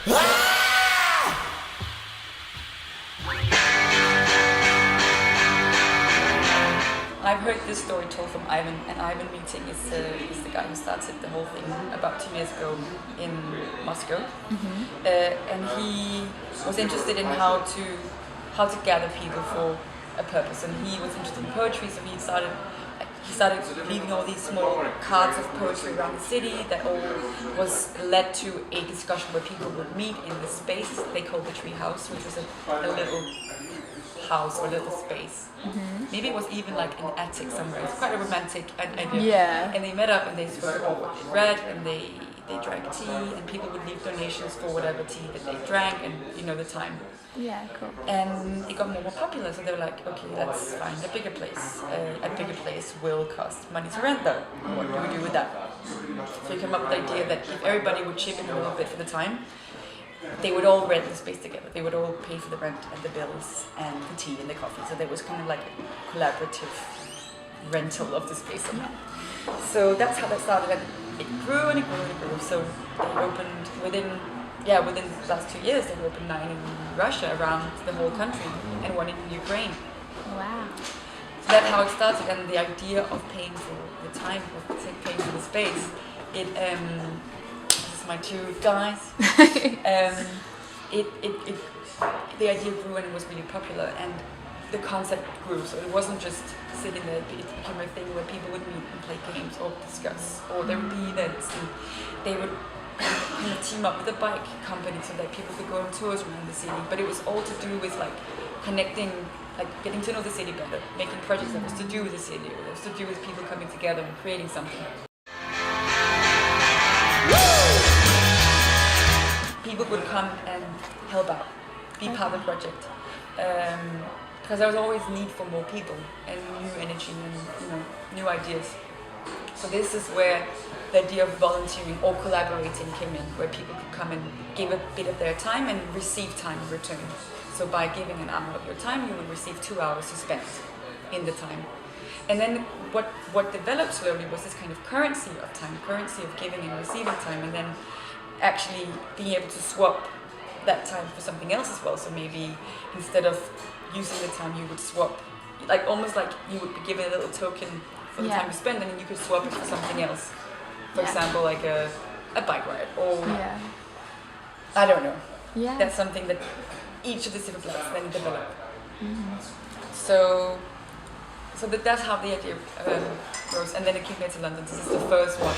I've heard this story told from Ivan, and Ivan Meeting is the guy who started the whole thing about 2 years ago in Moscow. And he was interested in how to gather people for a purpose, and he was interested in poetry, so he started leaving all these small cards of poetry around the city that all was led to a discussion where people would meet in the space they called the tree house, which was a little house or little space. Maybe it was even like an attic somewhere. It's quite a romantic idea. Yeah. And they met up and they spoke about what they read, and they drank tea, and people would leave donations for whatever tea that they drank, and the time. Yeah, cool. And it got more popular, so they were like, okay, let's find a bigger place. A bigger place will cost money to rent though. What do we do with that? So you came up with the idea that if everybody would chip in a little bit for the time, they would all rent the space together. They would all pay for the rent and the bills and the tea and the coffee. So there was kind of like a collaborative rental of the space somehow. So that's how that started, and it grew and it grew and it grew. So they opened within the last 2 years, they opened 9 in Russia around the whole country and 1 in Ukraine. Wow. So that's how it started, and the idea of paying for the time, of paying for the space, this is my 2 guys. The idea grew and it was really popular, and the concept grew. So it wasn't just sitting there; it became a thing where people would meet and play games or discuss, or there would be events, and they would kind of team up with a bike company so that people could go on tours around the city. But it was all to do with like connecting, like getting to know the city better, making projects that was to do with the city, or that was to do with people coming together and creating something. People would come and help out, be part of the project, because there was always need for more people and new energy and new ideas. So this is where the idea of volunteering or collaborating came in, where people could come and give a bit of their time and receive time in return. So by giving an hour of your time, you would receive 2 hours to spend in the time. And then what developed slowly was this kind of currency of time, currency of giving and receiving time, and then actually being able to swap that time for something else as well. So maybe instead of using the time, you would swap, like almost like you would be given a little token for the time you spend, and then you could swap it for something else. For example, like a bike ride, or I don't know. Yeah. That's something that each of the Ziferblats then develop. So that's how the idea grows, and then it came here to London. This is the first one.